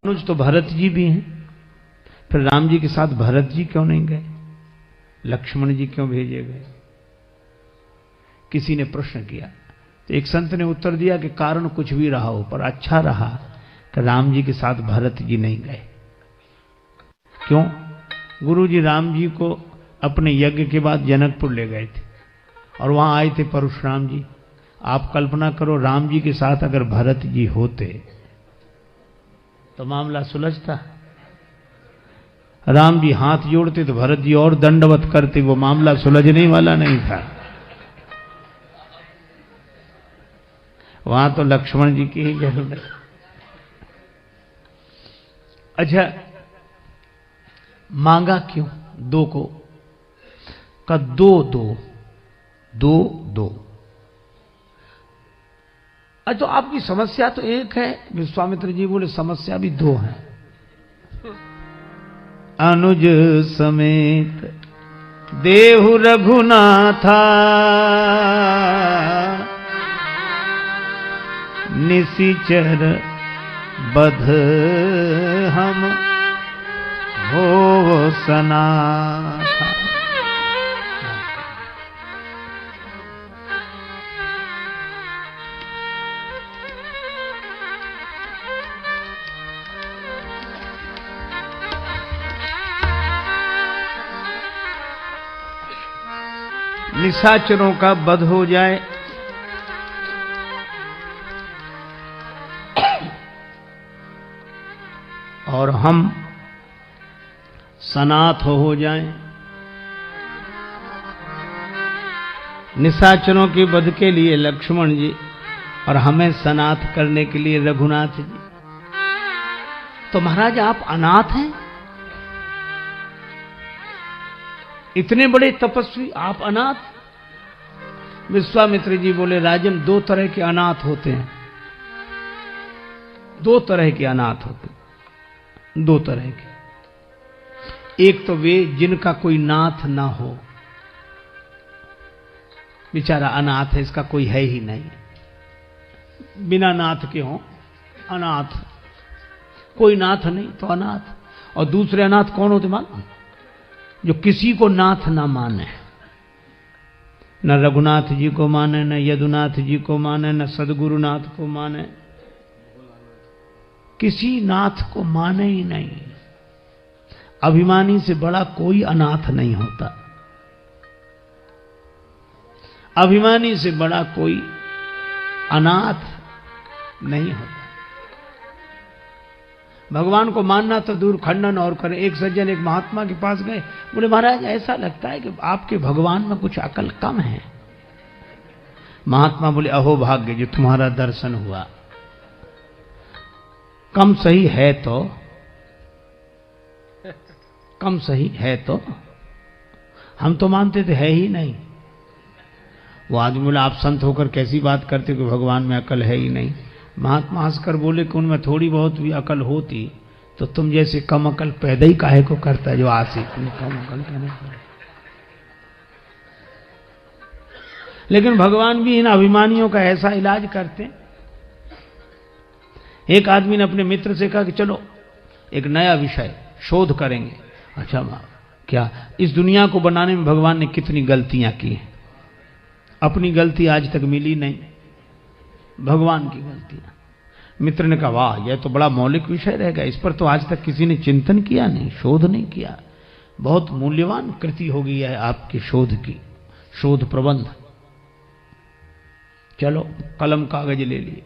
अनुज तो भरत जी भी हैं, फिर राम जी के साथ भरत जी क्यों नहीं गए, लक्ष्मण जी क्यों भेजे गए? किसी ने प्रश्न किया तो एक संत ने उत्तर दिया कि कारण कुछ भी रहा हो, पर अच्छा रहा कि राम जी के साथ भरत जी नहीं गए। क्यों? गुरु जी राम जी को अपने यज्ञ के बाद जनकपुर ले गए थे और वहां आए थे परशुराम जी। आप कल्पना करो, राम जी के साथ अगर भरत जी होते तो मामला सुलझता। राम जी हाथ जोड़ते तो भरत जी और दंडवत करते, वो मामला सुलझने वाला नहीं था। वहां तो लक्ष्मण जी की ही जरूरत। अच्छा, मांगा क्यों दो को? का दो दो दो दो। तो आपकी समस्या तो एक है। विश्वामित्र जी बोले समस्या भी दो है। अनुज समेत देहु रघुनाथा, निशिचर बध हम हो सनाथा। निशाचरों का वध हो जाए, और हम सनाथ हो जाएं। निशाचरों के वध के लिए लक्ष्मण जी और हमें सनाथ करने के लिए रघुनाथ जी। तो महाराज आप अनाथ हैं? इतने बड़े तपस्वी आप अनाथ? विश्वामित्र जी बोले राजन, दो तरह के अनाथ होते हैं। दो तरह के अनाथ होते हैं, दो तरह के। एक तो वे जिनका कोई नाथ ना हो, बेचारा अनाथ है, इसका कोई है ही नहीं, बिना नाथ के हो अनाथ, कोई नाथ नहीं तो अनाथ। और दूसरे अनाथ कौन होते मानो? जो किसी को नाथ ना माने, न रघुनाथ जी को माने, न यदुनाथ जी को माने, न सदगुरुनाथ को माने, किसी नाथ को माने ही नहीं। अभिमानी से बड़ा कोई अनाथ नहीं होता, अभिमानी से बड़ा कोई अनाथ नहीं होता। भगवान को मानना तो दूर, खंडन और करें। एक सज्जन एक महात्मा के पास गए, बोले महाराज ऐसा लगता है कि आपके भगवान में कुछ अकल कम है। महात्मा बोले अहो भाग्य जो तुम्हारा दर्शन हुआ। कम सही है तो, कम सही है तो, हम तो मानते थे है ही नहीं। वो आदमी बोला आप संत होकर कैसी बात करते हो कि भगवान में अकल है ही नहीं। महात्मा हंसकर बोले कि उनमें थोड़ी बहुत भी अकल होती तो तुम जैसे कम अकल पैदा ही काहे को करता है जो आशिक कम अकल कहने पर। लेकिन भगवान भी इन अभिमानियों का ऐसा इलाज करते। एक आदमी ने अपने मित्र से कहा कि चलो एक नया विषय शोध करेंगे। अच्छा क्या? इस दुनिया को बनाने में भगवान ने कितनी गलतियां की हैं? अपनी गलती आज तक मिली नहीं, भगवान की गलतियां। मित्र ने कहा वाह यह तो बड़ा मौलिक विषय रहेगा, इस पर तो आज तक किसी ने चिंतन किया नहीं, शोध नहीं किया। बहुत मूल्यवान कृति हो गई है आपकी शोध की, शोध प्रबंध। चलो कलम कागज ले लिए,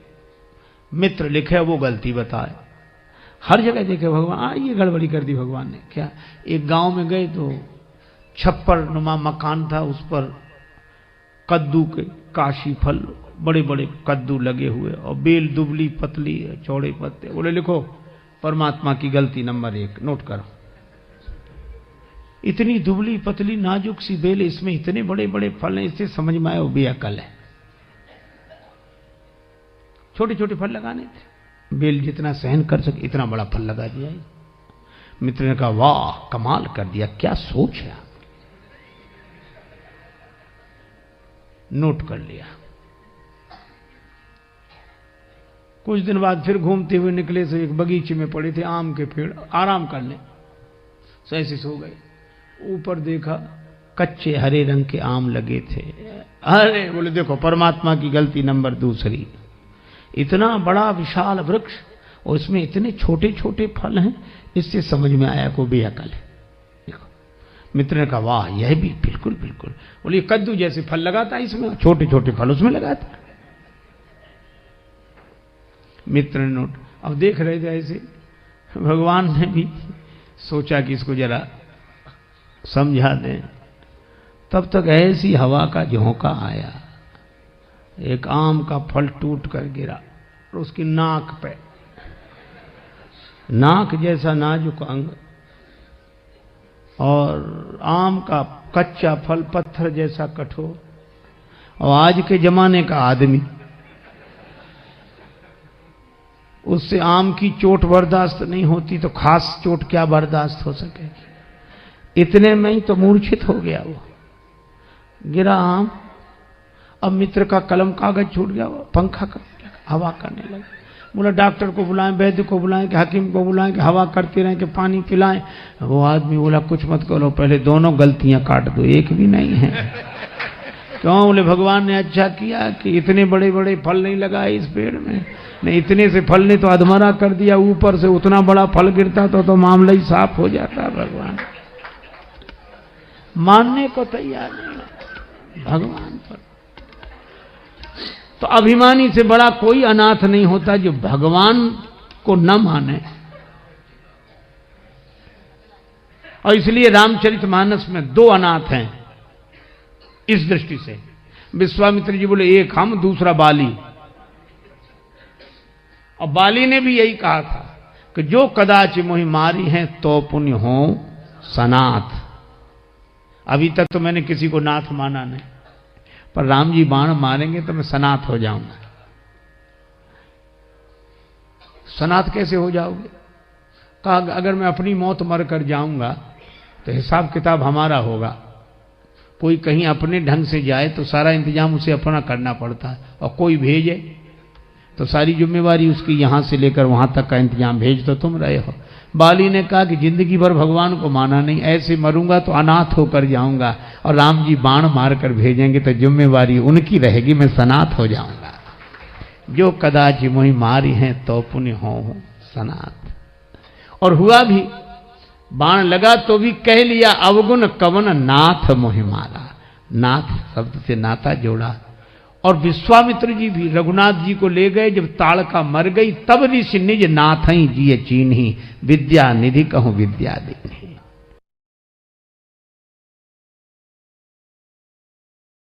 मित्र लिखे वो गलती बताए। हर जगह देखे भगवान ये गड़बड़ी कर दी भगवान ने। क्या? एक गांव में गए तो छप्पर नुमा मकान था, उस पर कद्दू के काशी फल, बड़े बड़े कद्दू लगे हुए और बेल दुबली पतली चौड़े पत्ते। बोले लिखो परमात्मा की गलती नंबर 1, नोट करो। इतनी दुबली पतली नाजुक सी बेल, इसमें इतने बड़े बड़े फल हैं, इससे समझ में आया वो बेअकल है। छोटे छोटे फल लगाने थे, बेल जितना सहन कर सके इतना बड़ा फल लगा दिया। मित्र ने कहा वाह कमाल कर दिया, क्या सोच है। नोट कर लिया। कुछ दिन बाद फिर घूमते हुए निकले तो एक बगीचे में पड़े थे आम के पेड़, आराम करने, तो ऐसे सो गए। ऊपर देखा कच्चे हरे रंग के आम लगे थे। अरे बोले देखो परमात्मा की गलती नंबर दूसरी, इतना बड़ा विशाल वृक्ष और उसमें इतने छोटे छोटे फल हैं, इससे समझ में आया को बेअकल है। देखो मित्र ने कहा वाह यह भी बिल्कुल बिल्कुल, बोले कद्दू जैसे फल लगाता है इसमें, छोटे छोटे फल उसमें लगाता। मित्र ने नोट, अब देख रहे थे ऐसे, भगवान ने भी सोचा कि इसको जरा समझा दें। तब तक ऐसी हवा का झोंका आया, एक आम का फल टूट कर गिरा और उसकी नाक पे, नाक जैसा नाजुक अंग, और आम का कच्चा फल पत्थर जैसा कठोर, और आज के जमाने का आदमी, उससे आम की चोट बर्दाश्त नहीं होती तो खास चोट क्या बर्दाश्त हो सकेगी। इतने में ही तो मूर्छित हो गया, वो गिरा आम। अब मित्र का कलम कागज छूट गया, वो पंखा करने लगा, हवा करने लगा। बोला डॉक्टर को बुलाएं, वैद्य को बुलाएं, कि हकीम को बुलाएं, कि हवा करते रहें, कि पानी पिलाएं। वो आदमी बोला कुछ मत करो, पहले दोनों गलतियां काट दो, एक भी नहीं है। क्यों? बोले भगवान ने अच्छा किया कि इतने बड़े बड़े फल नहीं लगाए इस पेड़ में, नहीं इतने से फल ने तो अधमरा कर दिया, ऊपर से उतना बड़ा फल गिरता तो मामला ही साफ हो जाता। भगवान मानने को तैयार नहीं भगवान पर। तो अभिमानी से बड़ा कोई अनाथ नहीं होता जो भगवान को न माने। और इसलिए रामचरितमानस में दो अनाथ हैं इस दृष्टि से। विश्वामित्र जी बोले एक हम, दूसरा बाली। और बाली ने भी यही कहा था कि जो कदाचि मोहि मारी हैं तो पुण्य हो सनाथ। अभी तक तो मैंने किसी को नाथ माना नहीं, पर राम जी बाण मारेंगे तो मैं सनाथ हो जाऊंगा। सनाथ कैसे हो जाओगे? कहा अगर मैं अपनी मौत मर कर जाऊंगा तो हिसाब किताब हमारा होगा। कोई कहीं अपने ढंग से जाए तो सारा इंतजाम उसे अपना करना पड़ता है, और कोई भेजे तो सारी जिम्मेवारी उसकी, यहां से लेकर वहां तक का इंतजाम भेज तो तुम रहे हो। बाली ने कहा कि जिंदगी भर भगवान को माना नहीं, ऐसे मरूंगा तो अनाथ होकर जाऊंगा, और राम जी बाण मार कर भेजेंगे तो जिम्मेवारी उनकी रहेगी, मैं सनाथ हो जाऊंगा। जो कदाचि मोहि मारी हैं तो पुण्य हो सनाथ। और हुआ भी, बाण लगा तो भी कह लिया अवगुण कवन नाथ मोहि मारा। नाथ शब्द से नाता जोड़ा। और विश्वामित्र जी भी रघुनाथ जी को ले गए, जब ताड़का मर गई तब ऋषि निज नाथ ही जिये चीन्ही, विद्या निधि कहूं विद्या दीनी।